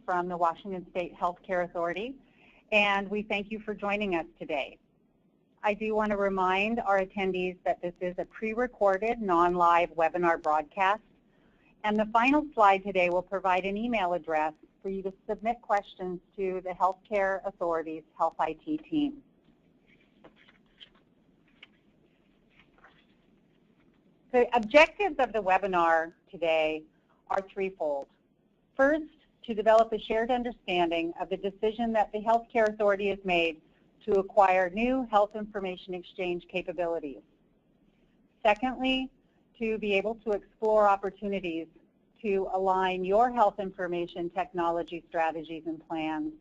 from the Washington State Healthcare Authority, and we thank you for joining us today. I do want to remind our attendees that this is a pre-recorded, non-live webinar broadcast, and the final slide today will provide an email address for you to submit questions to the Healthcare Authority's Health IT team. The objectives of the webinar today are threefold. First, to develop a shared understanding of the decision that the Healthcare Authority has made to acquire new health information exchange capabilities. Secondly, to be able to explore opportunities to align your health information technology strategies and plans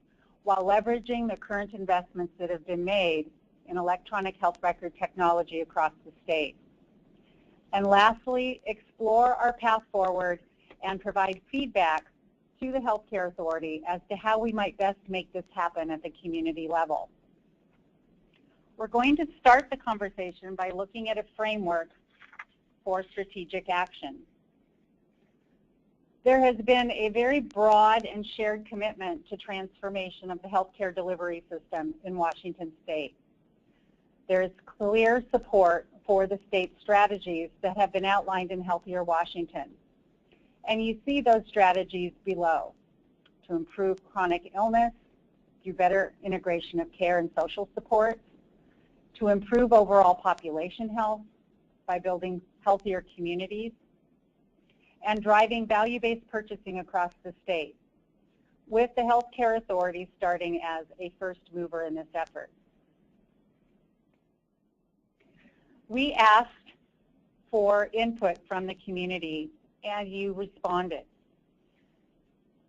while leveraging the current investments that have been made in electronic health record technology across the state. And lastly, explore our path forward and provide feedback to the Healthcare Authority as to how we might best make this happen at the community level. We're going to start the conversation by looking at a framework for strategic action. There has been a very broad and shared commitment to transformation of the healthcare delivery system in Washington State. There is clear support for the state strategies that have been outlined in Healthier Washington. And you see those strategies below: to improve chronic illness through better integration of care and social supports, to improve overall population health by building healthier communities, and driving value-based purchasing across the state, with the Healthcare Authority starting as a first mover in this effort. We asked for input from the community, and you responded.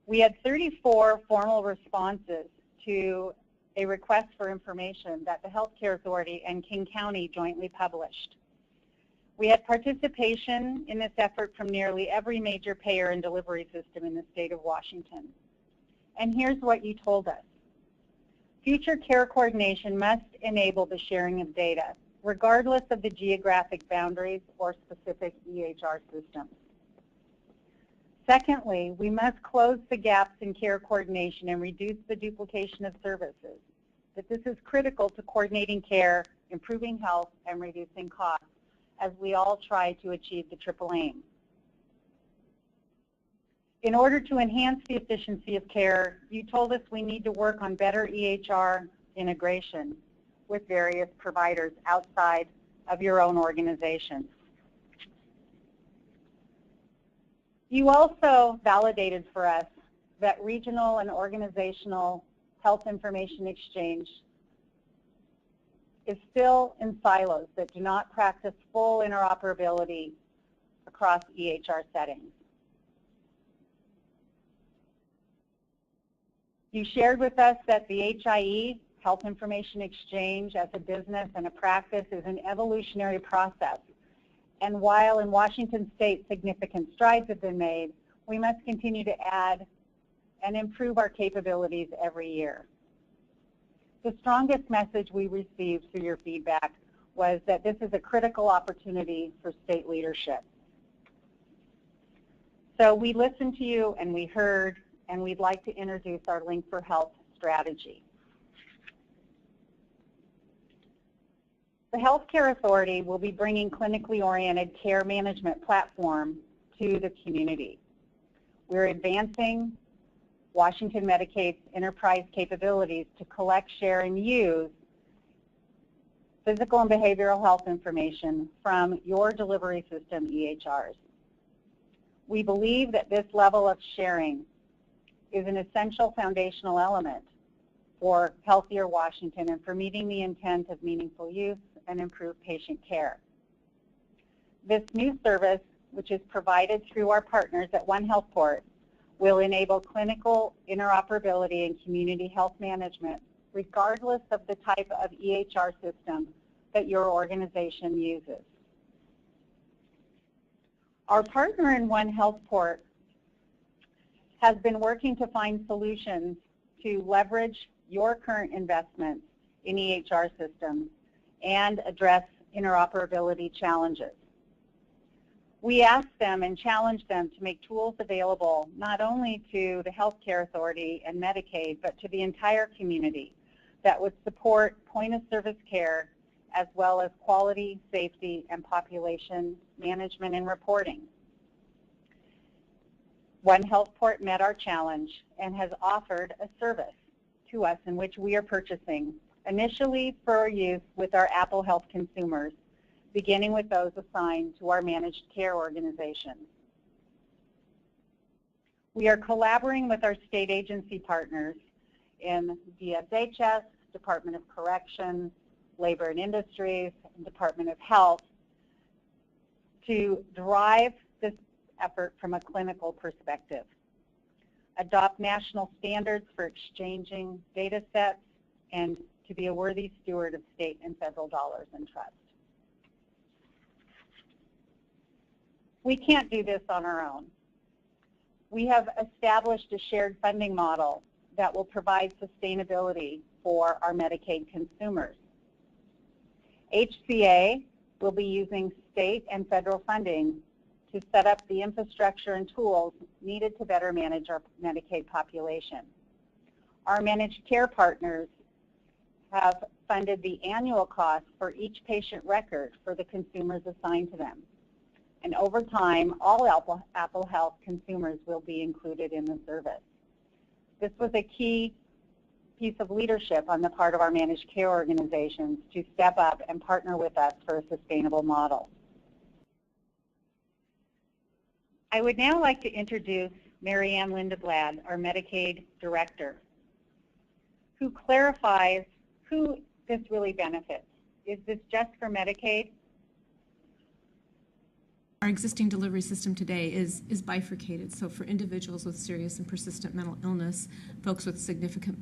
We had 34 formal responses to a request for information that the Healthcare Authority and King County jointly published. We had participation in this effort from nearly every major payer and delivery system in the state of Washington. And here's what you told us. Future care coordination must enable the sharing of data, regardless of the geographic boundaries or specific EHR systems. Secondly, we must close the gaps in care coordination and reduce the duplication of services. That this is critical to coordinating care, improving health, and reducing costs as we all try to achieve the triple aim. In order to enhance the efficiency of care, you told us we need to work on better EHR integration with various providers outside of your own organization. You also validated for us that regional and organizational health information exchange is still in silos that do not practice full interoperability across EHR settings. You shared with us that the HIE, Health Information Exchange, as a business and a practice is an evolutionary process. And while in Washington State significant strides have been made, we must continue to add and improve our capabilities every year. The strongest message we received through your feedback was that this is a critical opportunity for state leadership. So we listened to you and we heard, and we'd like to introduce our Link for Health strategy. The Healthcare Authority will be bringing clinically oriented care management platform to the community. We're advancing Washington Medicaid's enterprise capabilities to collect, share, and use physical and behavioral health information from your delivery system EHRs. We believe that this level of sharing is an essential foundational element for Healthier Washington and for meeting the intent of meaningful use and improved patient care. This new service, which is provided through our partners at OneHealthPort, will enable clinical interoperability and community health management regardless of the type of EHR system that your organization uses. Our partner in OneHealthPort has been working to find solutions to leverage your current investments in EHR systems and address interoperability challenges. We asked them and challenged them to make tools available not only to the Healthcare Authority and Medicaid, but to the entire community that would support point-of-service care as well as quality, safety, and population management and reporting. OneHealthPort met our challenge and has offered a service to us in which we are purchasing, initially for use with our Apple Health consumers, beginning with those assigned to our managed care organizations. We are collaborating with our state agency partners in DSHS, Department of Corrections, Labor and Industries, and Department of Health to drive this effort from a clinical perspective, adopt national standards for exchanging data sets, and to be a worthy steward of state and federal dollars and trust. We can't do this on our own. We have established a shared funding model that will provide sustainability for our Medicaid consumers. HCA will be using state and federal funding to set up the infrastructure and tools needed to better manage our Medicaid population. Our managed care partners have funded the annual cost for each patient record for the consumers assigned to them. And over time, all Apple Health consumers will be included in the service. This was a key piece of leadership on the part of our managed care organizations to step up and partner with us for a sustainable model. I would now like to introduce Mary Ann Lindeblad, our Medicaid Director, who clarifies who this really benefits. Is this just for Medicaid? Our existing delivery system today is bifurcated. So for individuals with serious and persistent mental illness, folks with significant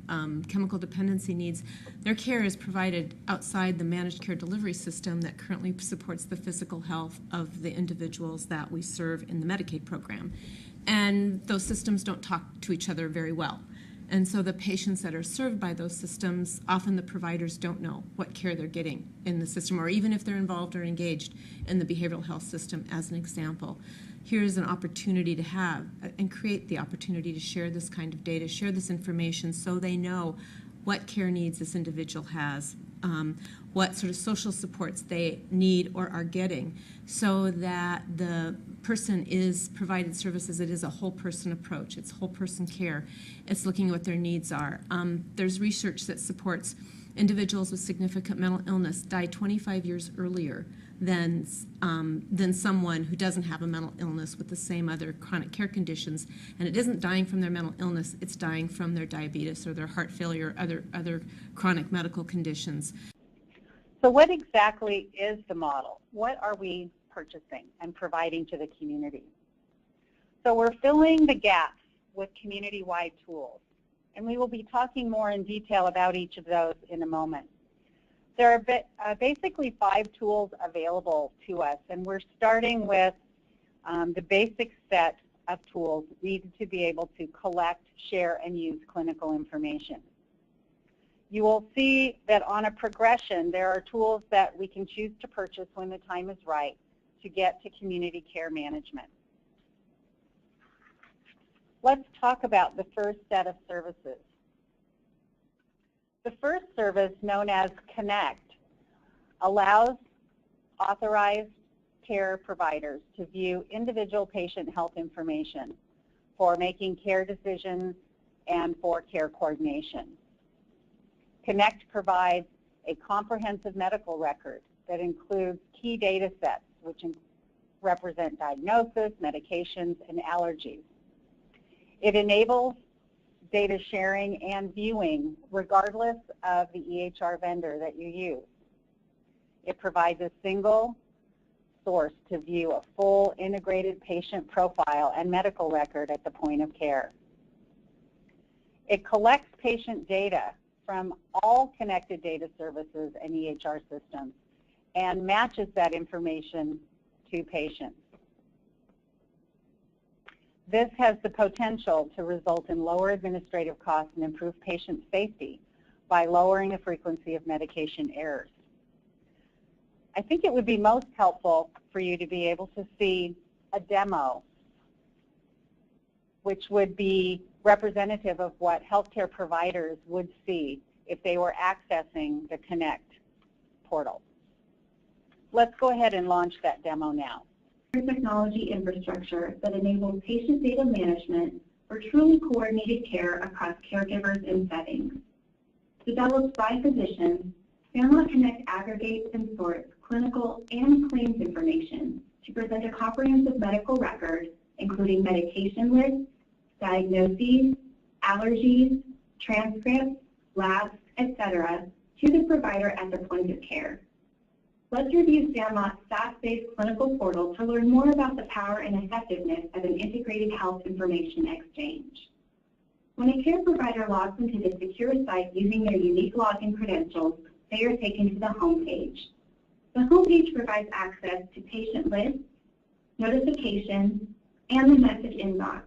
chemical dependency needs, their care is provided outside the managed care delivery system that currently supports the physical health of the individuals that we serve in the Medicaid program. And those systems don't talk to each other very well. And so the patients that are served by those systems, often the providers don't know what care they're getting in the system, or even if they're involved or engaged in the behavioral health system, as an example. Here's an opportunity to have and create the opportunity to share this kind of data, share this information so they know what care needs this individual has, what sort of social supports they need or are getting, so that the person is provided services. It is a whole person approach. It's whole person care. It's looking at what their needs are. There's research that supports individuals with significant mental illness die 25 years earlier than someone who doesn't have a mental illness with the same other chronic care conditions. And it isn't dying from their mental illness, it's dying from their diabetes or their heart failure or other chronic medical conditions. So what exactly is the model? What are we purchasing and providing to the community? So we're filling the gaps with community-wide tools, and we will be talking more in detail about each of those in a moment. There are basically 5 tools available to us, and we're starting with the basic set of tools needed to be able to collect, share, and use clinical information. You will see that on a progression, there are tools that we can choose to purchase when the time is right to get to community care management. Let's talk about the first set of services. The first service, known as Connect, allows authorized care providers to view individual patient health information for making care decisions and for care coordination. Connect provides a comprehensive medical record that includes key data sets, which represent diagnosis, medications, and allergies. It enables data sharing and viewing regardless of the EHR vendor that you use. It provides a single source to view a full integrated patient profile and medical record at the point of care. It collects patient data from all connected data services and EHR systems and matches that information to patients. This has the potential to result in lower administrative costs and improve patient safety by lowering the frequency of medication errors. I think it would be most helpful for you to be able to see a demo, which would be representative of what healthcare providers would see if they were accessing the Connect portal. Let's go ahead and launch that demo now. Technology infrastructure that enables patient data management for truly coordinated care across caregivers and settings. Developed by physicians, Sandlot Connect aggregates and sorts clinical and claims information to present a comprehensive medical record, including medication lists, diagnoses, allergies, transcripts, labs, etc., to the provider at the point of care. Let's review Sandlot's SaaS-based clinical portal to learn more about the power and effectiveness of an integrated health information exchange. When a care provider logs into the secure site using their unique login credentials, they are taken to the home page. The home page provides access to patient lists, notifications, and the message inbox,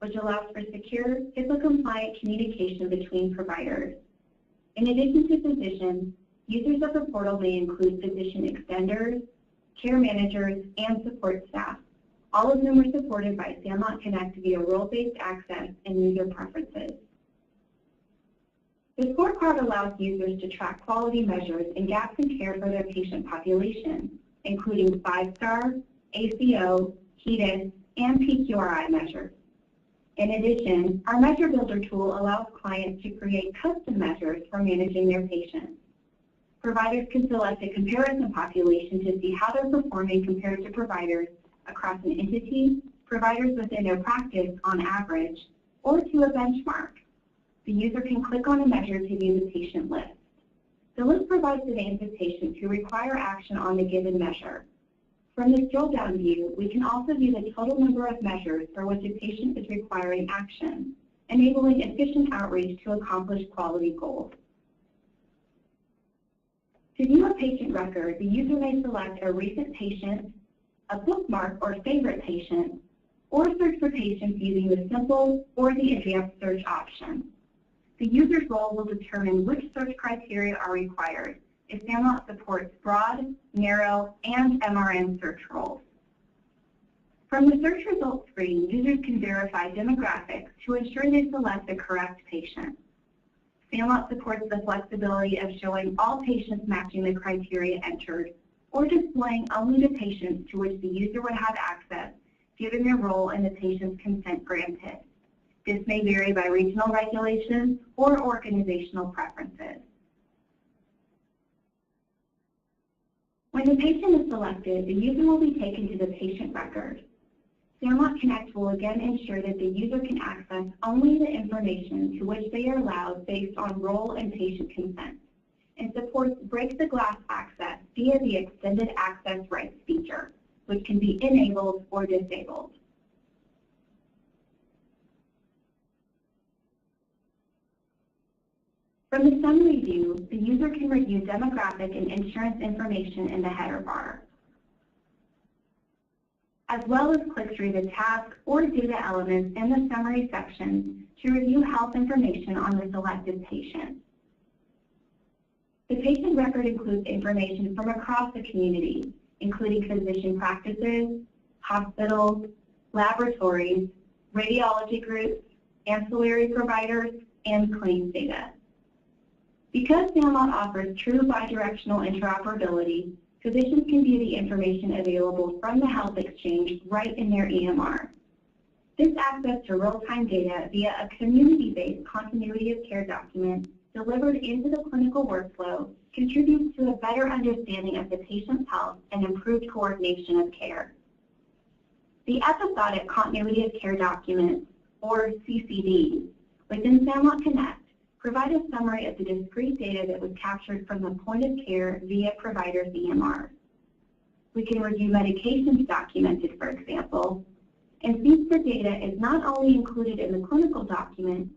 which allows for secure, HIPAA-compliant communication between providers. In addition to physicians, users of the portal may include physician extenders, care managers, and support staff, all of whom are supported by Sandlot Connect via role-based access and user preferences. The scorecard allows users to track quality measures and gaps in care for their patient population, including 5-star, ACO, HEDIS, and PQRI measures. In addition, our Measure Builder tool allows clients to create custom measures for managing their patients. Providers can select a comparison population to see how they're performing compared to providers across an entity, providers within their practice on average, or to a benchmark. The user can click on a measure to view the patient list. The list provides the names of patients who require action on the given measure. From this drill-down view, we can also view the total number of measures for which a patient is requiring action, enabling efficient outreach to accomplish quality goals. To view a patient record, the user may select a recent patient, a bookmark or favorite patient, or search for patients using the simple or the advanced search option. The user's role will determine which search criteria are required if Sandlot supports broad, narrow, and MRN search roles. From the search results screen, users can verify demographics to ensure they select the correct patient. Sandlot supports the flexibility of showing all patients matching the criteria entered, or displaying only the patients to which the user would have access given their role in the patient's consent granted. This may vary by regional regulations or organizational preferences. When the patient is selected, the user will be taken to the patient record. Sandlot Connect will again ensure that the user can access only the information to which they are allowed based on role and patient consent, and supports break-the-glass access via the Extended Access Rights feature, which can be enabled or disabled. From the summary view, the user can review demographic and insurance information in the header bar, as well as click through the task or data elements in the summary section to review health information on the selected patient. The patient record includes information from across the community, including physician practices, hospitals, laboratories, radiology groups, ancillary providers, and claims data. Because Sandlot offers true bidirectional interoperability, physicians can view the information available from the health exchange right in their EMR. This access to real-time data via a community-based continuity of care document delivered into the clinical workflow contributes to a better understanding of the patient's health and improved coordination of care. The episodic continuity of care documents, or CCDs, within Sandlot Connect provide a summary of the discrete data that was captured from the point of care via provider's EMR. We can review medications documented, for example, and feeds for data is not only included in the clinical document,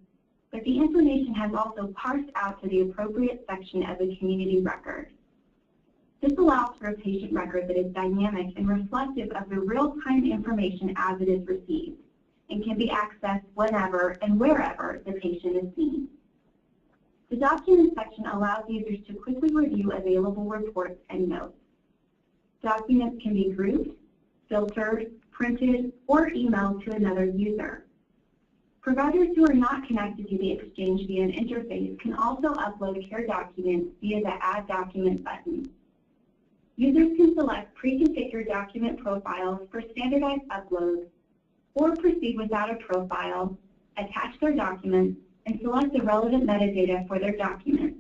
but the information has also parsed out to the appropriate section of the community record. This allows for a patient record that is dynamic and reflective of the real-time information as it is received, and can be accessed whenever and wherever the patient is seen. The document section allows users to quickly review available reports and notes. Documents can be grouped, filtered, printed, or emailed to another user. Providers who are not connected to the exchange via an interface can also upload care documents via the Add Document button. Users can select pre-configured document profiles for standardized uploads, or proceed without a profile, attach their documents, and select the relevant metadata for their document.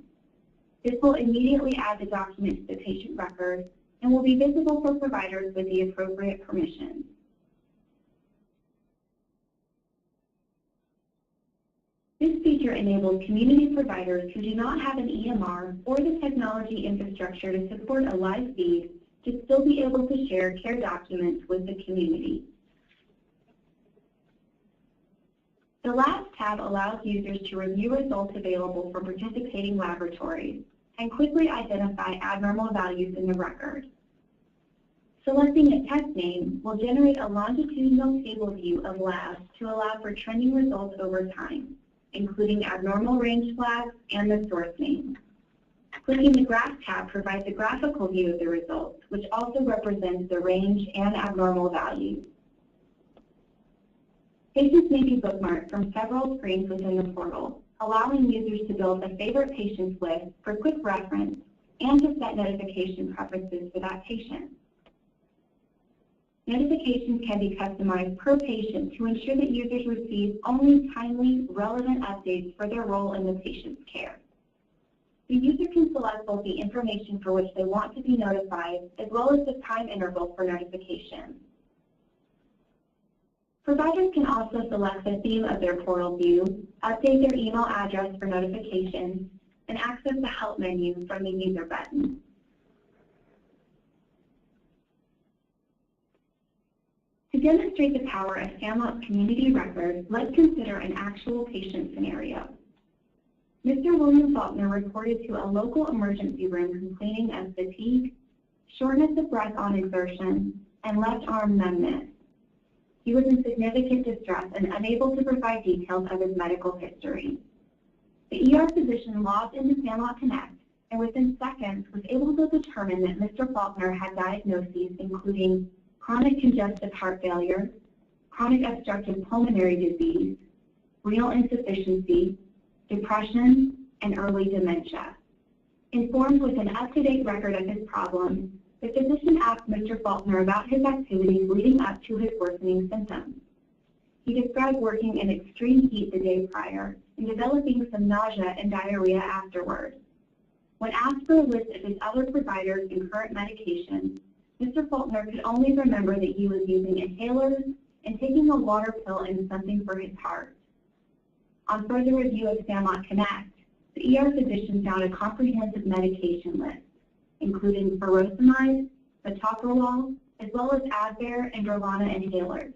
This will immediately add the document to the patient record and will be visible for providers with the appropriate permissions. This feature enables community providers who do not have an EMR or the technology infrastructure to support a live feed to still be able to share care documents with the community. The Labs tab allows users to review results available from participating laboratories and quickly identify abnormal values in the record. Selecting a test name will generate a longitudinal table view of labs to allow for trending results over time, including abnormal range flags and the source name. Clicking the Graph tab provides a graphical view of the results, which also represents the range and abnormal values. Patients may be bookmarked from several screens within the portal, allowing users to build a favorite patients list for quick reference and to set notification preferences for that patient. Notifications can be customized per patient to ensure that users receive only timely, relevant updates for their role in the patient's care. The user can select both the information for which they want to be notified as well as the time interval for notification. Providers can also select the theme of their portal view, update their email address for notifications, and access the Help menu from the User button. To demonstrate the power of SAMLOT's community record, let's consider an actual patient scenario. Mr. William Faulkner reported to a local emergency room complaining of fatigue, shortness of breath on exertion, and left arm numbness. He was in significant distress and unable to provide details of his medical history. The ER physician logged into SAMLOT Connect and within seconds was able to determine that Mr. Faulkner had diagnoses including chronic congestive heart failure, chronic obstructive pulmonary disease, renal insufficiency, depression, and early dementia. Informed with an up-to-date record of his problems, the physician asked Mr. Faulkner about his activities leading up to his worsening symptoms. He described working in extreme heat the day prior and developing some nausea and diarrhea afterward. When asked for a list of his other providers and current medications, Mr. Faulkner could only remember that he was using inhalers and taking a water pill and something for his heart. On further review of SAMLOT Connect, the ER physician found a comprehensive medication list, including furosemide, metoprolol, as well as Advair and Durlana inhalers.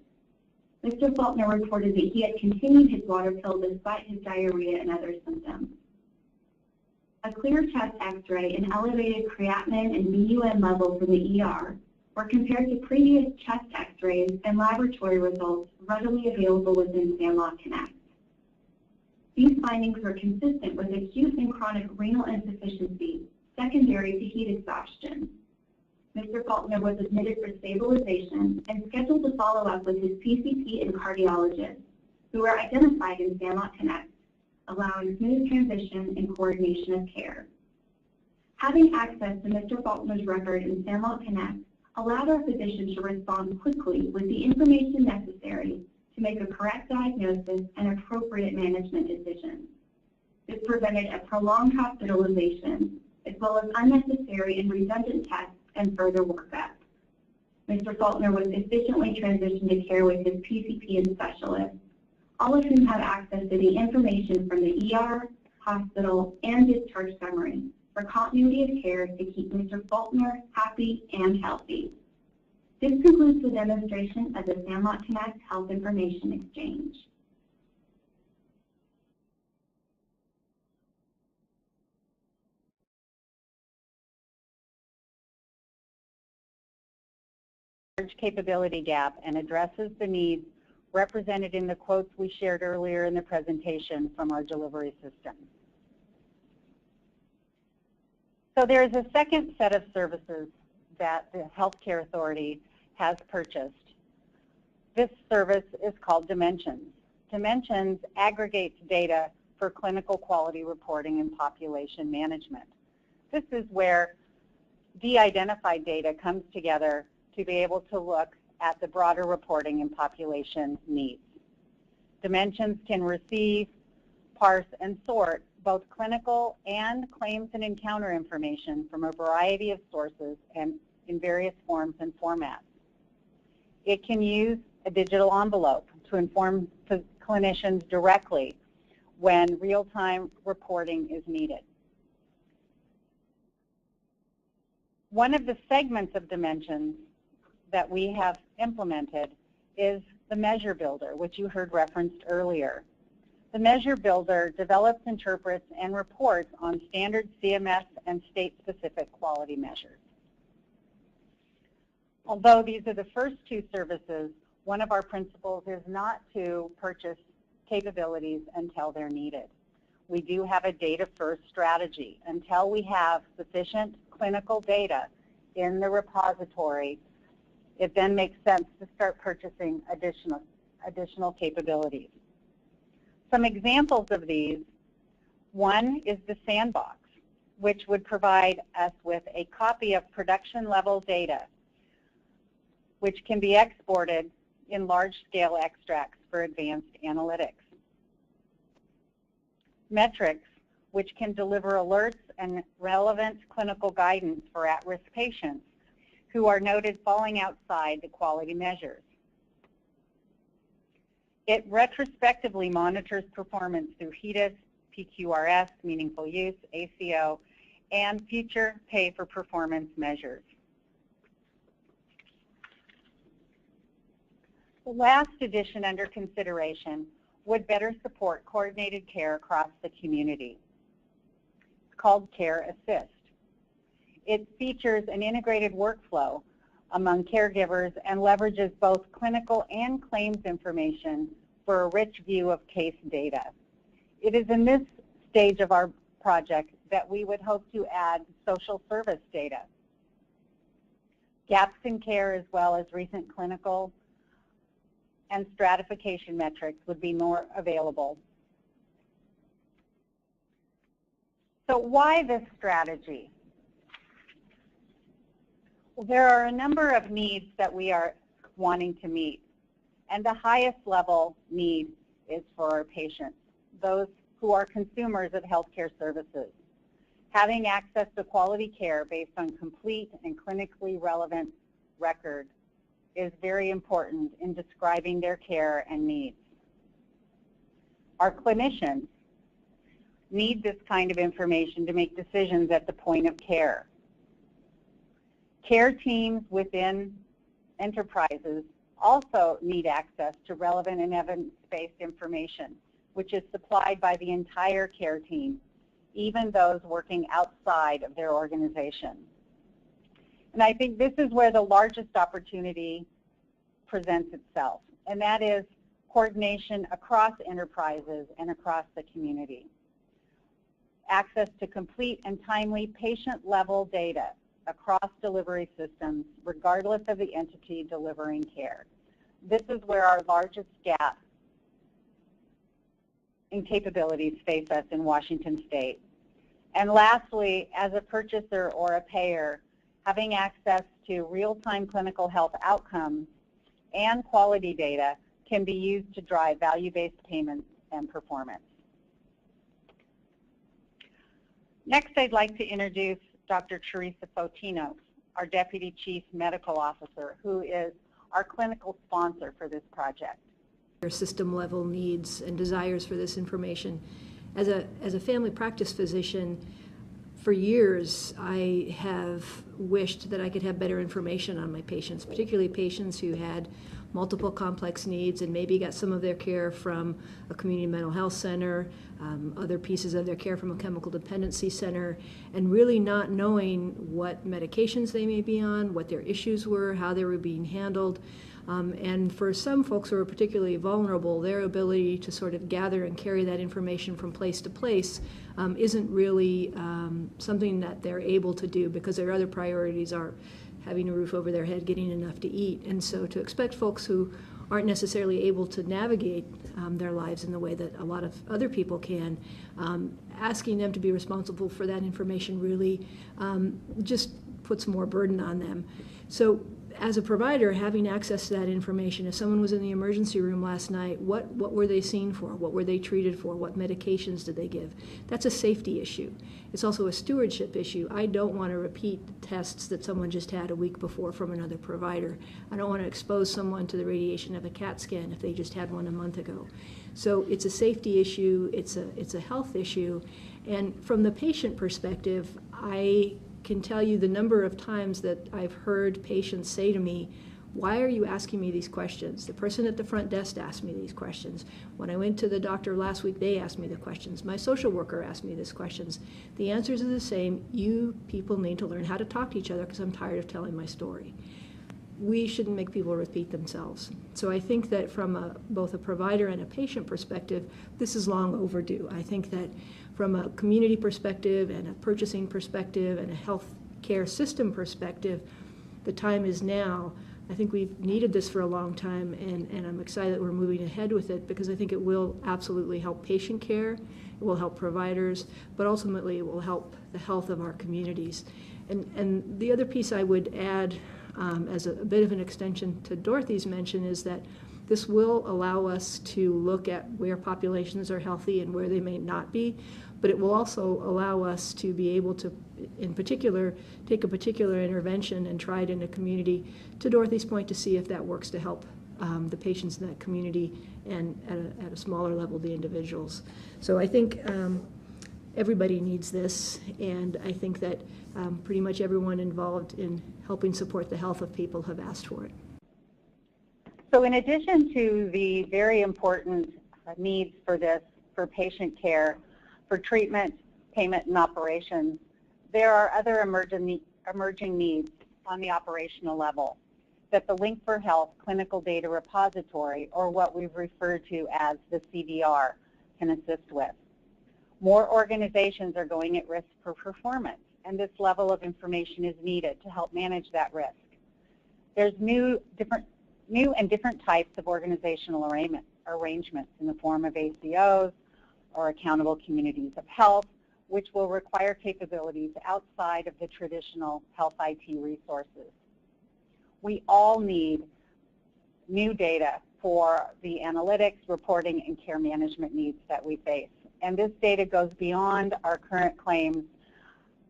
Mr. Faulkner reported that he had continued his water pill despite his diarrhea and other symptoms. A clear chest x-ray and elevated creatinine and BUN levels in the ER were compared to previous chest x-rays and laboratory results readily available within SAMLOT Connect. These findings were consistent with acute and chronic renal insufficiency secondary to heat exhaustion. Mr. Faulkner was admitted for stabilization and scheduled to follow up with his PCP and cardiologist, who were identified in SAMLOT Connect, allowing smooth transition and coordination of care. Having access to Mr. Faulkner's record in SAMLOT Connect allowed our physician to respond quickly with the information necessary to make a correct diagnosis and appropriate management decisions. This prevented a prolonged hospitalization, as well as unnecessary and redundant tests and further workup. Mr. Faulkner was efficiently transitioned to care with his PCP and specialist, all of whom have access to the information from the ER, hospital, and discharge summary for continuity of care to keep Mr. Faulkner happy and healthy. This concludes the demonstration of the SAMLOT Connect Health Information Exchange. Capability gap and addresses the needs represented in the quotes we shared earlier in the presentation from our delivery system. So there is a second set of services that the Healthcare Authority has purchased. This service is called Dimensions. Dimensions aggregates data for clinical quality reporting and population management. This is where de-identified data comes together to be able to look at the broader reporting and population needs. Dimensions can receive, parse, and sort both clinical and claims and encounter information from a variety of sources and in various forms and formats. It can use a digital envelope to inform clinicians directly when real-time reporting is needed. One of the segments of Dimensions that we have implemented is the Measure Builder, which you heard referenced earlier. The Measure Builder develops, interprets, and reports on standard CMS and state-specific quality measures. Although these are the first two services, one of our principles is not to purchase capabilities until they're needed. We do have a data-first strategy. Until we have sufficient clinical data in the repository, it then makes sense to start purchasing additional capabilities. Some examples of these, one is the Sandbox, which would provide us with a copy of production-level data, which can be exported in large-scale extracts for advanced analytics. Metrics, which can deliver alerts and relevant clinical guidance for at-risk patients who are noted falling outside the quality measures. It retrospectively monitors performance through HEDIS, PQRS, Meaningful Use, ACO, and future pay-for-performance measures. The last edition under consideration would better support coordinated care across the community. It's called Care Assist. It features an integrated workflow among caregivers and leverages both clinical and claims information for a rich view of case data. It is in this stage of our project that we would hope to add social service data. Gaps in care as well as recent clinical and stratification metrics would be more available. So why this strategy? Well, there are a number of needs that we are wanting to meet, and the highest level need is for our patients, those who are consumers of healthcare services. Having access to quality care based on complete and clinically relevant records is very important in describing their care and needs. Our clinicians need this kind of information to make decisions at the point of care. Care teams within enterprises also need access to relevant and evidence-based information, which is supplied by the entire care team, even those working outside of their organization. And I think this is where the largest opportunity presents itself, and that is coordination across enterprises and across the community. Access to complete and timely patient-level data across delivery systems, regardless of the entity delivering care. This is where our largest gap in capabilities face us in Washington State. And lastly, as a purchaser or a payer, having access to real-time clinical health outcomes and quality data can be used to drive value-based payments and performance. Next, I'd like to introduce Dr. Teresa Fotinos, our Deputy Chief Medical Officer, who is our clinical sponsor for this project. System-level needs and desires for this information. As a family practice physician, for years I have wished that I could have better information on my patients, particularly patients who had multiple complex needs and maybe got some of their care from a community mental health center, other pieces of their care from a chemical dependency center, and really not knowing what medications they may be on, what their issues were, how they were being handled. And for some folks who are particularly vulnerable, their ability to sort of gather and carry that information from place to place isn't really something that they're able to do because their other priorities are having a roof over their head, getting enough to eat. And so to expect folks who aren't necessarily able to navigate their lives in the way that a lot of other people can. Asking them to be responsible for that information really just puts more burden on them. So as a provider, having access to that information, if someone was in the emergency room last night, what were they seen for? What were they treated for? What medications did they give? That's a safety issue. It's also a stewardship issue. I don't want to repeat tests that someone just had a week before from another provider. I don't want to expose someone to the radiation of a CAT scan if they just had one a month ago. So it's a safety issue, it's a health issue, and from the patient perspective, I can tell you the number of times that I've heard patients say to me, why are you asking me these questions? The person at the front desk asked me these questions. When I went to the doctor last week, they asked me the questions. My social worker asked me these questions. The answers are the same. You people need to learn how to talk to each other because I'm tired of telling my story. We shouldn't make people repeat themselves. So I think that from both a provider and a patient perspective, this is long overdue. I think that from a community perspective and a purchasing perspective and a health care system perspective, the time is now. I think we've needed this for a long time, and I'm excited that we're moving ahead with it because I think it will absolutely help patient care, it will help providers, but ultimately it will help the health of our communities. And the other piece I would add as a bit of an extension to Dorothy's mention is that this will allow us to look at where populations are healthy and where they may not be, but it will also allow us to be able to, in particular, take a particular intervention and try it in a community, to Dorothy's point, to see if that works to help the patients in that community and at a smaller level, the individuals. So I think everybody needs this, and I think that pretty much everyone involved in helping support the health of people have asked for it. So in addition to the very important needs for this, for patient care, for treatment, payment, and operations, there are other emerging needs on the operational level that the Link for Health Clinical Data Repository, or what we've referred to as the CDR, can assist with. More organizations are going at risk for performance, and this level of information is needed to help manage that risk. There's new and different types of organizational arrangements in the form of ACOs or accountable communities of health, which will require capabilities outside of the traditional health IT resources. We all need new data for the analytics, reporting, and care management needs that we face. And this data goes beyond our current claims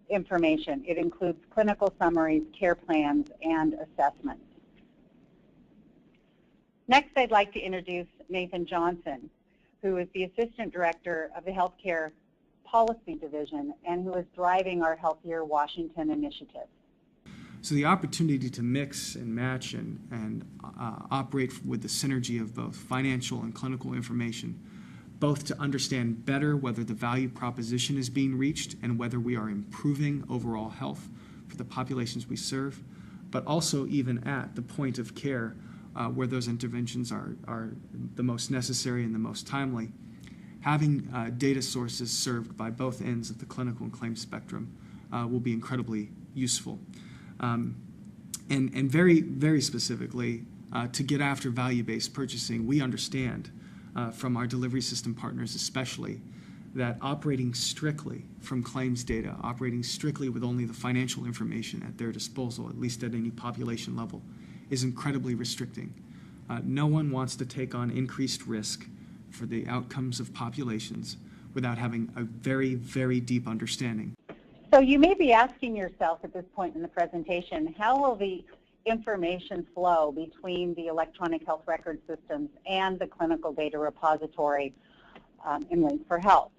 information. It includes clinical summaries, care plans, and assessments. Next, I'd like to introduce Nathan Johnson, who is the Assistant Director of the Healthcare Policy Division and who is driving our Healthier Washington initiative. So the opportunity to mix and match and operate with the synergy of both financial and clinical information, both to understand better whether the value proposition is being reached and whether we are improving overall health for the populations we serve, but also even at the point of care where those interventions are the most necessary and the most timely. Having data sources served by both ends of the clinical and claim spectrum will be incredibly useful. And very, very specifically, to get after value-based purchasing, we understand from our delivery system partners especially that operating strictly from claims data, operating strictly with only the financial information at their disposal, at least at any population level, is incredibly restricting. No one wants to take on increased risk for the outcomes of populations without having a very, very deep understanding. So you may be asking yourself at this point in the presentation, how will the information flow between the electronic health record systems and the clinical data repository in Link for Health?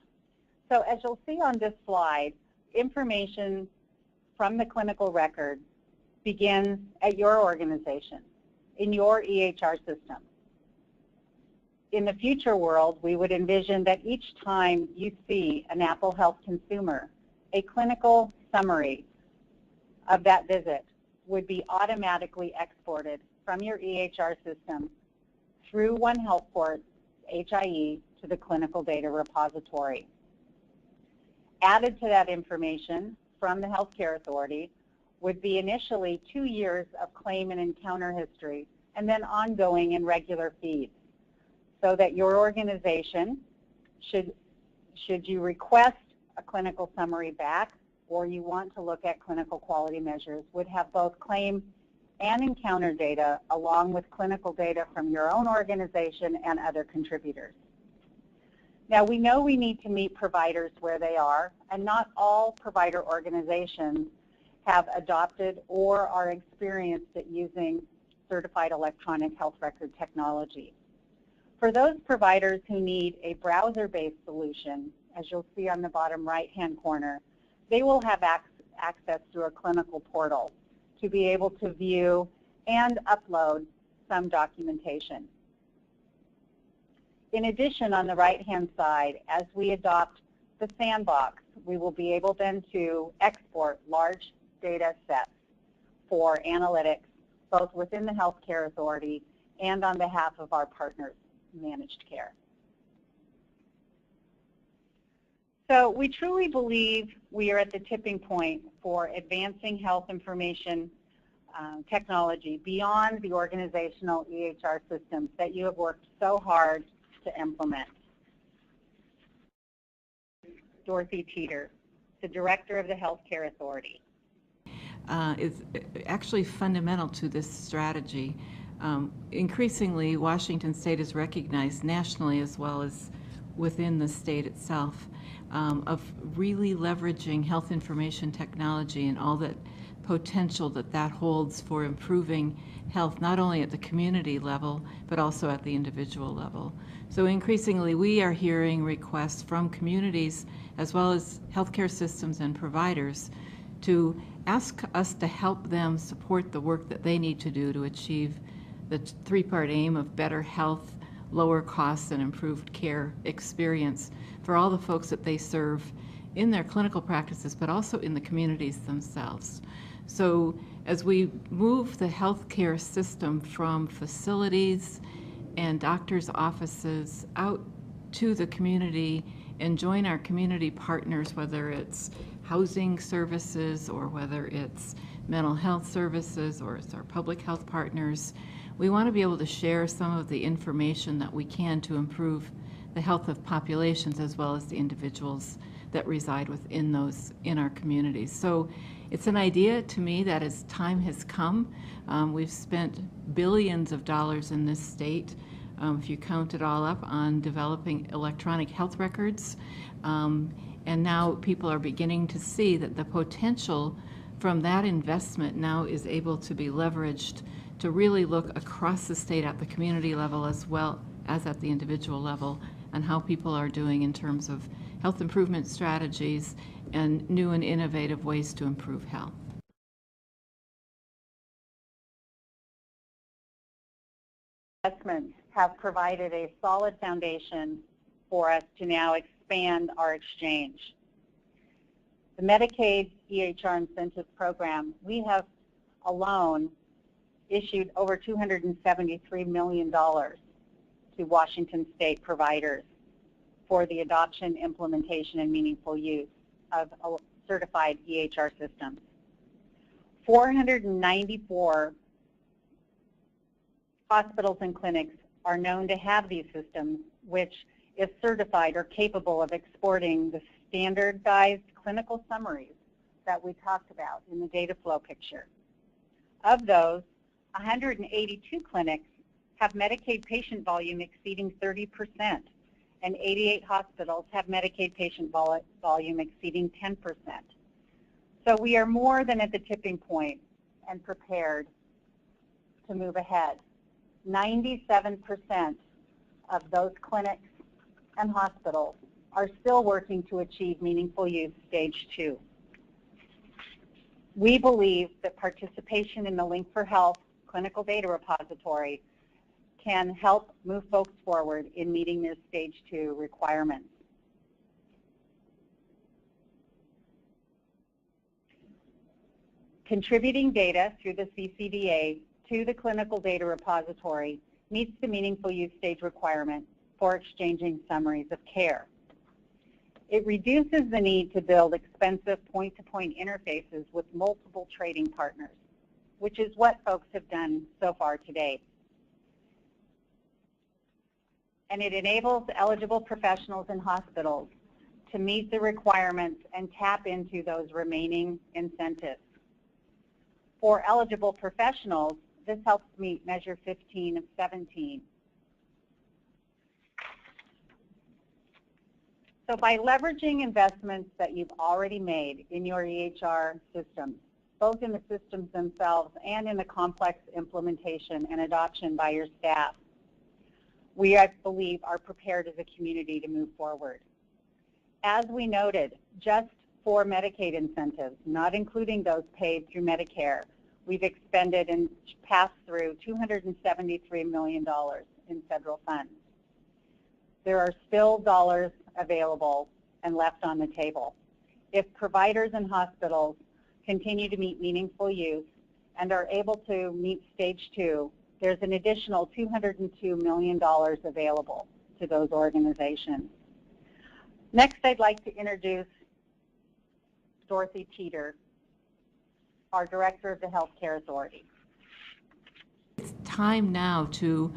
So as you'll see on this slide, information from the clinical record begins at your organization, in your EHR system. In the future world, we would envision that each time you see an Apple Health consumer, a clinical summary of that visit would be automatically exported from your EHR system through OneHealthPort HIE to the clinical data repository. Added to that information from the healthcare authority would be initially 2 years of claim and encounter history and then ongoing and regular feeds, so that your organization, should you request a clinical summary back or you want to look at clinical quality measures, would have both claim and encounter data along with clinical data from your own organization and other contributors. Now, we know we need to meet providers where they are, and not all provider organizations have adopted or are experienced at using certified electronic health record technology. For those providers who need a browser-based solution, as you'll see on the bottom right-hand corner, they will have access through a clinical portal to be able to view and upload some documentation. In addition, on the right-hand side, as we adopt the sandbox, we will be able then to export large data sets for analytics, both within the healthcare authority and on behalf of our partners, managed care. So we truly believe we are at the tipping point for advancing health information technology beyond the organizational EHR systems that you have worked so hard to implement. Dorothy Teeter, the Director of the Healthcare Authority. Is actually fundamental to this strategy. Increasingly, Washington State is recognized nationally as well as within the state itself of really leveraging health information technology and all that potential that holds for improving health, not only at the community level, but also at the individual level. So increasingly, we are hearing requests from communities as well as healthcare systems and providers to ask us to help them support the work that they need to do to achieve the three-part aim of better health, lower costs, and improved care experience for all the folks that they serve in their clinical practices, but also in the communities themselves. So as we move the healthcare system from facilities and doctors' offices out to the community and join our community partners, whether it's housing services or whether it's mental health services or it's our public health partners, we want to be able to share some of the information that we can to improve the health of populations as well as the individuals that reside within those in our communities. So it's an idea to me that as time has come, we've spent billions of dollars in this state, if you count it all up, on developing electronic health records. And now people are beginning to see that the potential from that investment now is able to be leveraged to really look across the state at the community level as well as at the individual level and how people are doing in terms of health improvement strategies and new and innovative ways to improve health. Investments have provided a solid foundation for us to now expand our exchange. The Medicaid EHR Incentive Program, we have alone issued over $273 million to Washington State providers for the adoption, implementation, and meaningful use of certified EHR systems. 494 hospitals and clinics are known to have these systems, which, if certified, are capable of exporting the standardized clinical summaries that we talked about in the data flow picture. Of those, 182 clinics have Medicaid patient volume exceeding 30%, and 88 hospitals have Medicaid patient volume exceeding 10%. So we are more than at the tipping point and prepared to move ahead. 97% of those clinics and hospitals are still working to achieve meaningful use stage 2. We believe that participation in the Link for Health clinical data repository can help move folks forward in meeting their stage 2 requirements. Contributing data through the CCDA to the clinical data repository meets the meaningful use stage requirement for exchanging summaries of care. It reduces the need to build expensive point-to-point interfaces with multiple trading partners, which is what folks have done so far to date. and it enables eligible professionals and hospitals to meet the requirements and tap into those remaining incentives. For eligible professionals, this helps meet Measure 15 of 17. So by leveraging investments that you've already made in your EHR systems, both in the systems themselves and in the complex implementation and adoption by your staff, we, I believe, are prepared as a community to move forward. As we noted, just for Medicaid incentives, not including those paid through Medicare, we've expended and passed through $273 million in federal funds. There are still dollars available and left on the table. If providers and hospitals continue to meet meaningful use and are able to meet stage 2, there's an additional $202 million available to those organizations. Next, I'd like to introduce Dorothy Teeter, our Director of the Healthcare Authority. It's time now to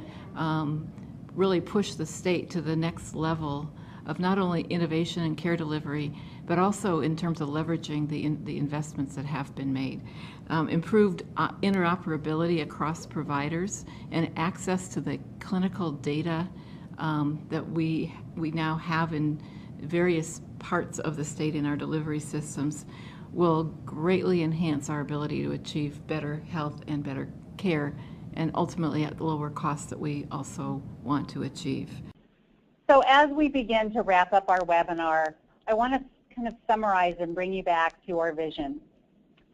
really push the state to the next level of not only innovation and care delivery, but also in terms of leveraging the investments that have been made. Improved interoperability across providers and access to the clinical data that we now have in various parts of the state in our delivery systems will greatly enhance our ability to achieve better health and better care, and ultimately at the lower costs that we also want to achieve. So as we begin to wrap up our webinar, I want to kind of summarize and bring you back to our vision.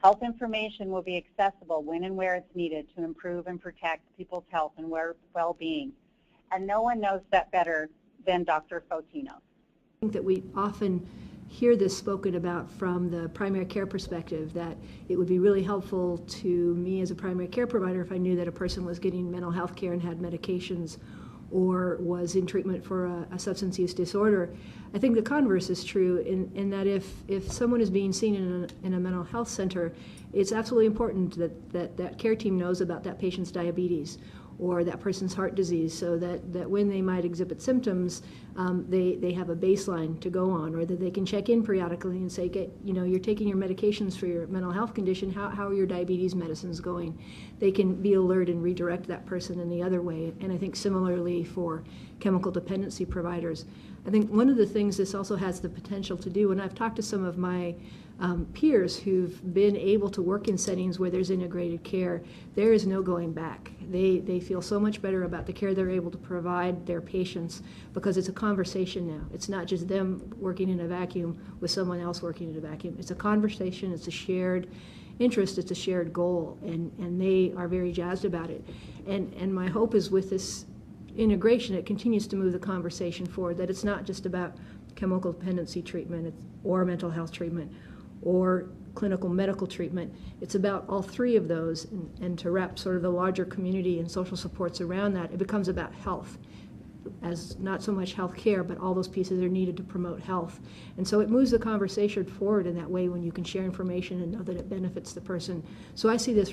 Health information will be accessible when and where it's needed to improve and protect people's health and well-being. And no one knows that better than Dr. Fotino. I think that we often hear this spoken about from the primary care perspective, that it would be really helpful to me as a primary care provider if I knew that a person was getting mental health care and had medications or was in treatment for a substance use disorder. I think the converse is true in that if someone is being seen in a mental health center, it's absolutely important that care team knows about that patient's diabetes or that person's heart disease, so that when they might exhibit symptoms, they have a baseline to go on, or that they can check in periodically and say, you're taking your medications for your mental health condition, how are your diabetes medicines going? They can be alert and redirect that person in the other way. And I think similarly for chemical dependency providers. I think one of the things this also has the potential to do, and I've talked to some of my peers who've been able to work in settings where there's integrated care, there is no going back. They feel so much better about the care they're able to provide their patients because it's a conversation now. It's not just them working in a vacuum with someone else working in a vacuum. It's a conversation, it's a shared interest, it's a shared goal, and they are very jazzed about it. And my hope is with this integration, it continues to move the conversation forward, that it's not just about chemical dependency treatment or mental health treatment or clinical medical treatment. It's about all three of those, and to wrap sort of the larger community and social supports around that, it becomes about health, as not so much health care, but all those pieces are needed to promote health. And so it moves the conversation forward in that way when you can share information and know that it benefits the person. So I see this.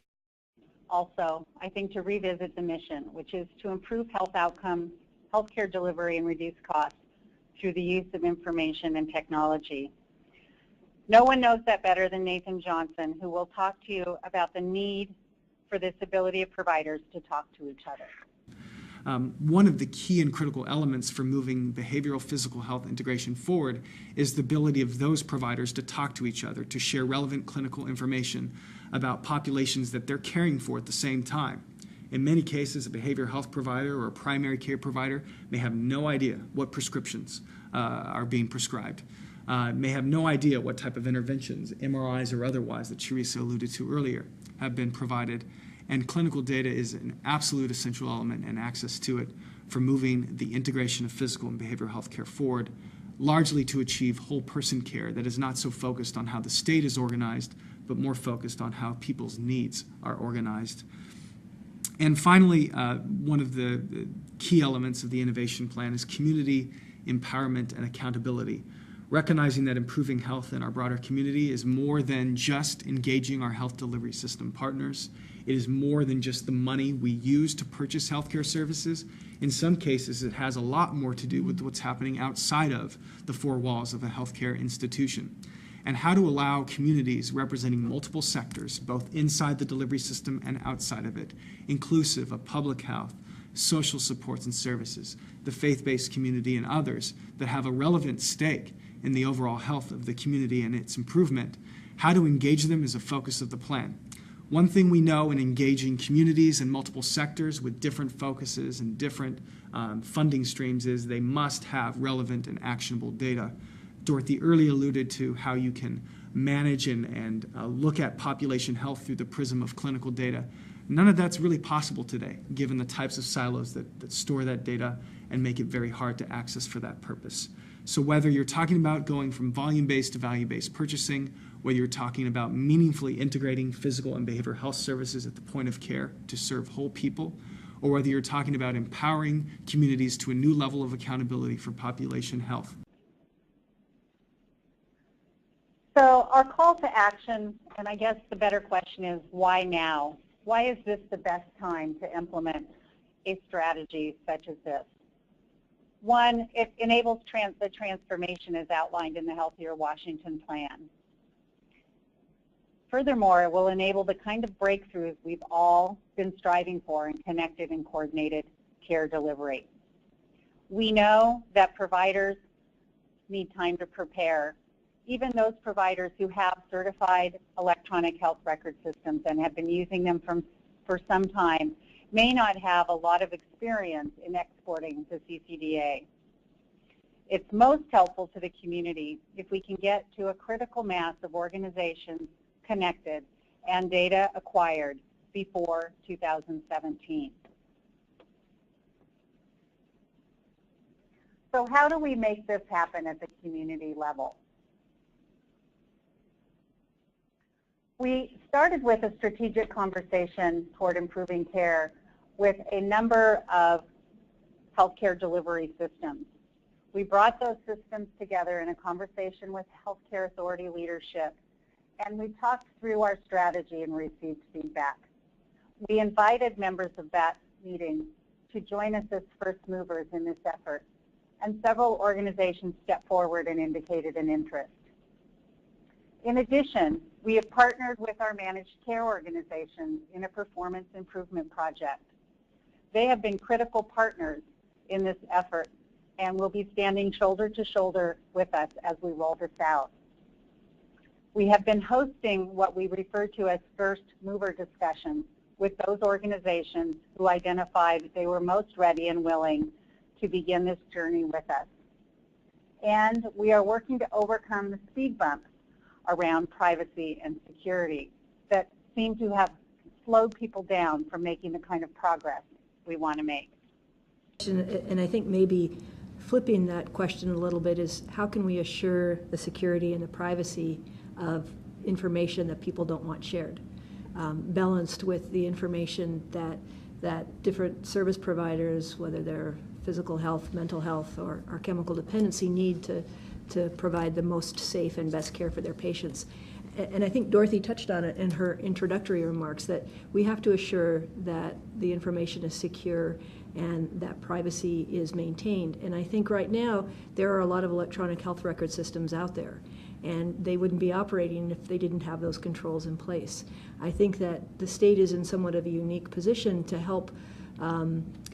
Also, I think to revisit the mission, which is to improve health outcomes, healthcare delivery, and reduce costs through the use of information and technology. No one knows that better than Nathan Johnson, who will talk to you about the need for this ability of providers to talk to each other. One of the key and critical elements for moving behavioral physical health integration forward is the ability of those providers to talk to each other, to share relevant clinical information about populations that they're caring for at the same time. In many cases, a behavioral health provider or a primary care provider may have no idea what prescriptions are being prescribed, may have no idea what type of interventions, MRIs or otherwise, that Teresa alluded to earlier, have been provided. And clinical data is an absolute essential element, and access to it for moving the integration of physical and behavioral health care forward, largely to achieve whole person care that is not so focused on how the state is organized, but more focused on how people's needs are organized. And finally, one of the key elements of the innovation plan is community empowerment and accountability, recognizing that improving health in our broader community is more than just engaging our health delivery system partners. It is more than just the money we use to purchase healthcare services. In some cases, it has a lot more to do with what's happening outside of the four walls of a healthcare institution, and how to allow communities representing multiple sectors, both inside the delivery system and outside of it, inclusive of public health, social supports and services, the faith-based community, and others that have a relevant stake in the overall health of the community and its improvement. How to engage them is a focus of the plan. One thing we know in engaging communities and multiple sectors with different focuses and different funding streams is they must have relevant and actionable data. Dorothy earlier alluded to how you can manage and look at population health through the prism of clinical data. None of that's really possible today, given the types of silos that store that data and make it very hard to access for that purpose. So whether you're talking about going from volume-based to value-based purchasing, whether you're talking about meaningfully integrating physical and behavioral health services at the point of care to serve whole people, or whether you're talking about empowering communities to a new level of accountability for population health. So our call to action, and I guess the better question is, why now? Why is this the best time to implement a strategy such as this? One, it enables the transformation as outlined in the Healthier Washington Plan. Furthermore, it will enable the kind of breakthroughs we've all been striving for in connected and coordinated care delivery. We know that providers need time to prepare. Even those providers who have certified electronic health record systems and have been using them for some time may not have a lot of experience in exporting to CCDA. It's most helpful to the community if we can get to a critical mass of organizations connected and data acquired before 2017. So how do we make this happen at the community level? We started with a strategic conversation toward improving care with a number of healthcare delivery systems. We brought those systems together in a conversation with healthcare authority leadership, and we talked through our strategy and received feedback. We invited members of that meeting to join us as first movers in this effort, and several organizations stepped forward and indicated an interest. In addition, we have partnered with our managed care organizations in a performance improvement project. They have been critical partners in this effort and will be standing shoulder to shoulder with us as we roll this out. We have been hosting what we refer to as first mover discussions with those organizations who identified that they were most ready and willing to begin this journey with us. And we are working to overcome the speed bumps around privacy and security that seem to have slowed people down from making the kind of progress we want to make. And I think maybe flipping that question a little bit is, how can we assure the security and the privacy of information that people don't want shared, balanced with the information that different service providers, whether they're physical health, mental health, or chemical dependency, need to provide the most safe and best care for their patients. And I think Dorothy touched on it in her introductory remarks, that we have to assure that the information is secure and that privacy is maintained. And I think right now there are a lot of electronic health record systems out there, and they wouldn't be operating if they didn't have those controls in place. I think that the state is in somewhat of a unique position to help,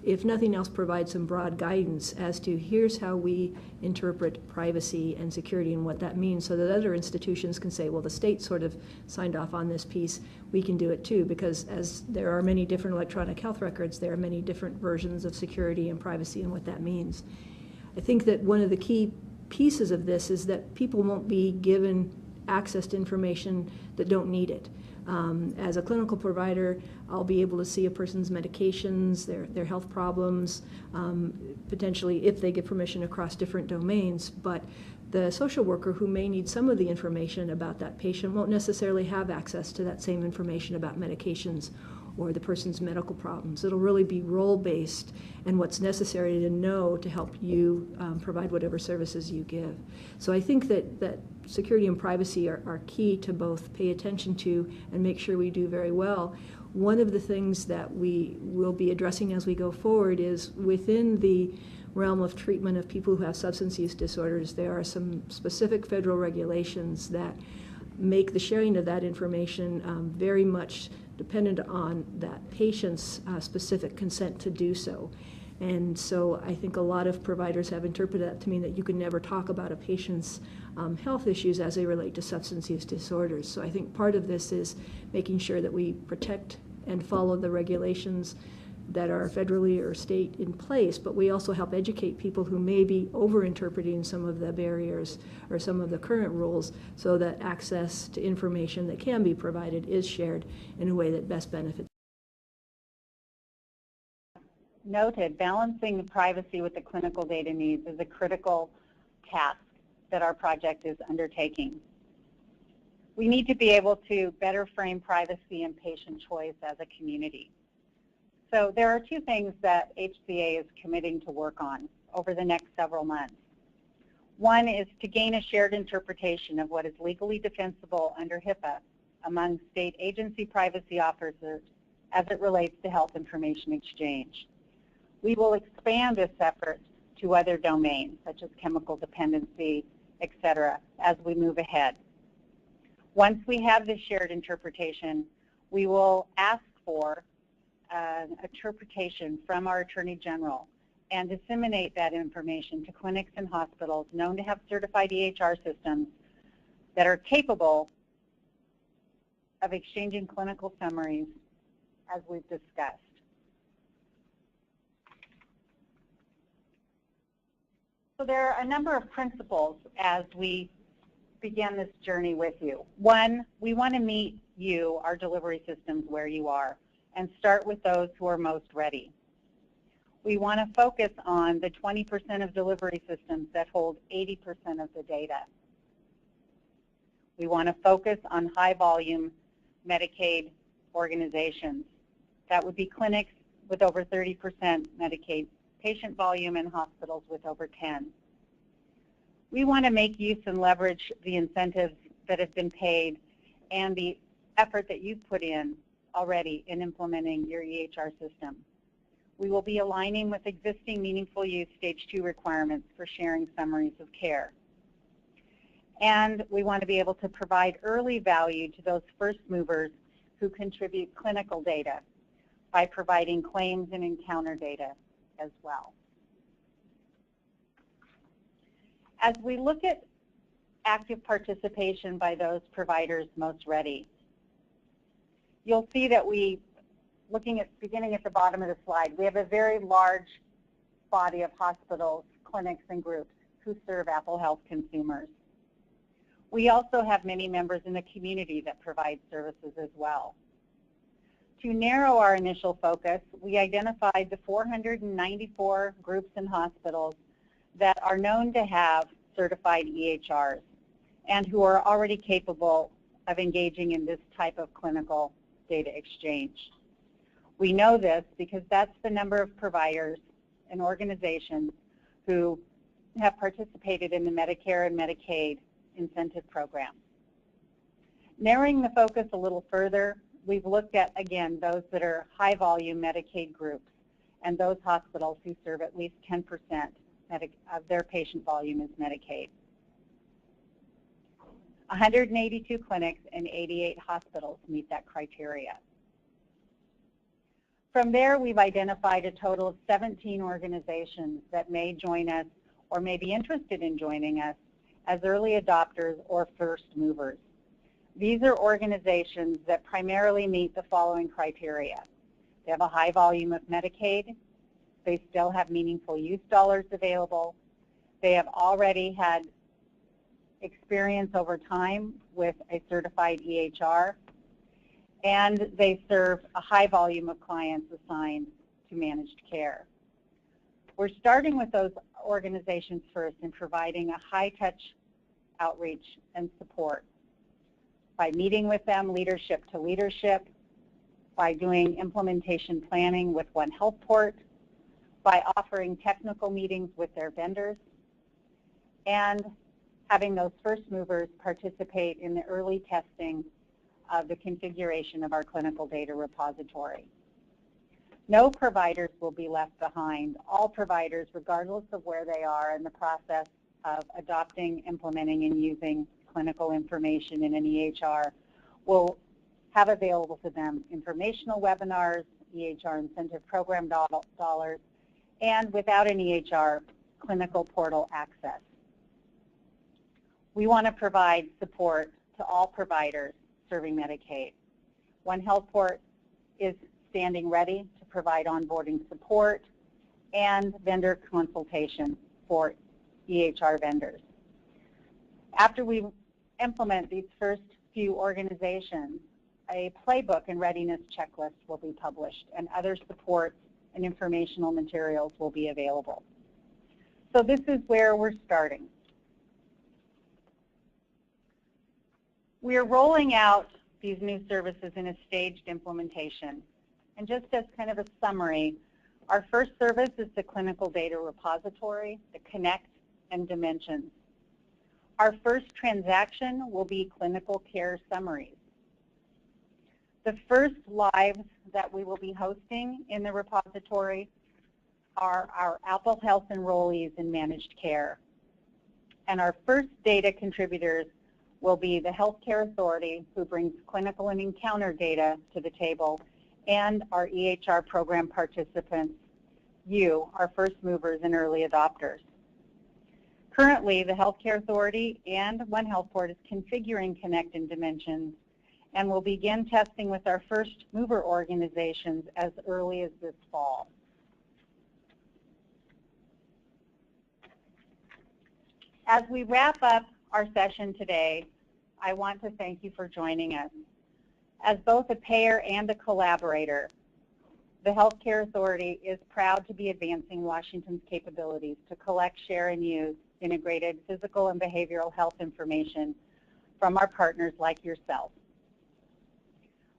if nothing else, provide some broad guidance as to here's how we interpret privacy and security and what that means, so that other institutions can say, well, the state sort of signed off on this piece, we can do it too, because as there are many different electronic health records, there are many different versions of security and privacy and what that means. I think that one of the key pieces of this is that people won't be given access to information that don't need it. As a clinical provider, I'll be able to see a person's medications, their health problems, potentially if they get permission across different domains, but the social worker who may need some of the information about that patient won't necessarily have access to that same information about medications or the person's medical problems. It'll really be role-based and what's necessary to know to help you provide whatever services you give. So I think that security and privacy are key to both pay attention to and make sure we do very well. One of the things that we will be addressing as we go forward is within the realm of treatment of people who have substance use disorders, there are some specific federal regulations that make the sharing of that information very much dependent on that patient's specific consent to do so. And so I think a lot of providers have interpreted that to mean that you can never talk about a patient's health issues as they relate to substance use disorders. So I think part of this is making sure that we protect and follow the regulations that are federally or state in place, but we also help educate people who may be over-interpreting some of the barriers or some of the current rules so that access to information that can be provided is shared in a way that best benefits. Noted, balancing the privacy with the clinical data needs is a critical task that our project is undertaking. We need to be able to better frame privacy and patient choice as a community. So there are two things that HCA is committing to work on over the next several months. One is to gain a shared interpretation of what is legally defensible under HIPAA among state agency privacy officers as it relates to health information exchange. We will expand this effort to other domains, such as chemical dependency, etc., as we move ahead. Once we have this shared interpretation, we will ask for interpretation from our Attorney General and disseminate that information to clinics and hospitals known to have certified EHR systems that are capable of exchanging clinical summaries as we've discussed. So there are a number of principles as we begin this journey with you. One, we want to meet you, our delivery systems, where you are, and start with those who are most ready. We want to focus on the 20% of delivery systems that hold 80% of the data. We want to focus on high-volume Medicaid organizations. That would be clinics with over 30% Medicaid patient volume and hospitals with over 10. We want to make use and leverage the incentives that have been paid and the effort that you've put in already in implementing your EHR system. We will be aligning with existing meaningful use stage 2 requirements for sharing summaries of care. And we want to be able to provide early value to those first movers who contribute clinical data by providing claims and encounter data as well. As we look at active participation by those providers most ready, you'll see that beginning at the bottom of the slide, we have a very large body of hospitals, clinics, and groups who serve Apple Health consumers. We also have many members in the community that provide services as well. To narrow our initial focus, we identified the 494 groups and hospitals that are known to have certified EHRs and who are already capable of engaging in this type of clinical data exchange. We know this because that's the number of providers and organizations who have participated in the Medicare and Medicaid incentive program. Narrowing the focus a little further, we've looked at, again, those that are high-volume Medicaid groups and those hospitals who serve at least 10% of their patient volume is Medicaid. 182 clinics and 88 hospitals meet that criteria. From there, we've identified a total of 17 organizations that may join us or may be interested in joining us as early adopters or first movers. These are organizations that primarily meet the following criteria. They have a high volume of Medicaid. They still have meaningful use dollars available. They have already had experience over time with a certified EHR. And they serve a high volume of clients assigned to managed care. We're starting with those organizations first and providing a high-touch outreach and support by meeting with them leadership to leadership, by doing implementation planning with OneHealthPort, by offering technical meetings with their vendors, and having those first movers participate in the early testing of the configuration of our clinical data repository. No providers will be left behind. All providers, regardless of where they are in the process of adopting, implementing, and using clinical information in an EHR, will have available to them informational webinars, EHR incentive program dollars, and without an EHR, clinical portal access. We want to provide support to all providers serving Medicaid. OneHealthPort is standing ready to provide onboarding support and vendor consultation for EHR vendors. After we implement these first few organizations, a playbook and readiness checklist will be published, and other supports and informational materials will be available. So this is where we're starting. We are rolling out these new services in a staged implementation. And just as kind of a summary, our first service is the clinical data repository, the Connect and Dimensions. Our first transaction will be clinical care summaries. The first lives that we will be hosting in the repository are our Apple Health enrollees in managed care. And our first data contributors will be the Healthcare Authority, who brings clinical and encounter data to the table, and our EHR program participants, you, our first movers and early adopters. Currently, the Healthcare Authority and OneHealthPort is configuring Connect and Dimensions, and will begin testing with our first mover organizations as early as this fall. As we wrap up our session today, I want to thank you for joining us. As both a payer and a collaborator, the Healthcare Authority is proud to be advancing Washington's capabilities to collect, share, and use integrated physical and behavioral health information from our partners like yourself.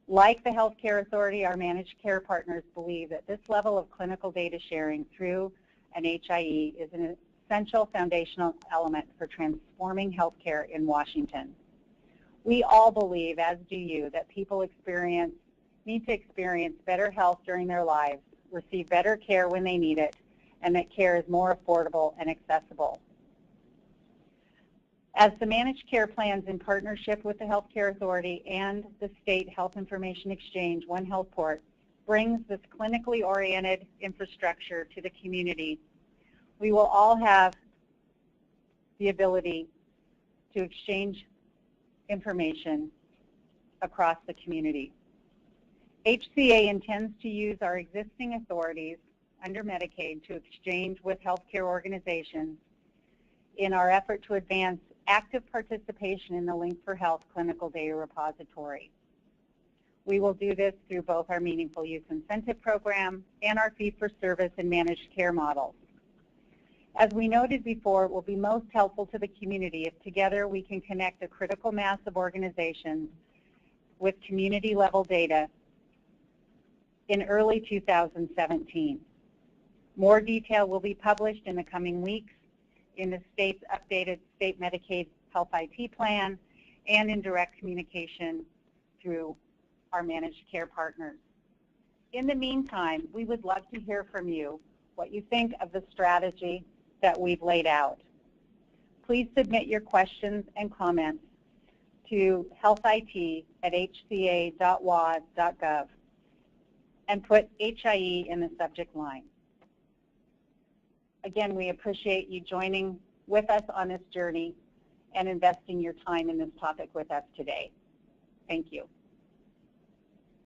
Like the Healthcare Authority, our managed care partners believe that this level of clinical data sharing through an HIE is an essential foundational element for transforming healthcare in Washington. We all believe, as do you, that people need to experience better health during their lives, receive better care when they need it, and that care is more affordable and accessible. As the managed care plans in partnership with the Healthcare Authority and the State Health Information Exchange, OneHealthPort, brings this clinically oriented infrastructure to the community, we will all have the ability to exchange information across the community. HCA intends to use our existing authorities under Medicaid to exchange with healthcare organizations in our effort to advance active participation in the Link for Health clinical data repository. We will do this through both our Meaningful Use Incentive Program and our fee-for-service and managed care models. As we noted before, it will be most helpful to the community if together we can connect a critical mass of organizations with community-level data in early 2017. More detail will be published in the coming weeks in the state's updated state Medicaid Health IT plan and in direct communication through our managed care partners. In the meantime, we would love to hear from you what you think of the strategy that we've laid out. Please submit your questions and comments to healthit@hca.wa.gov and put HIE in the subject line. Again, we appreciate you joining with us on this journey and investing your time in this topic with us today. Thank you.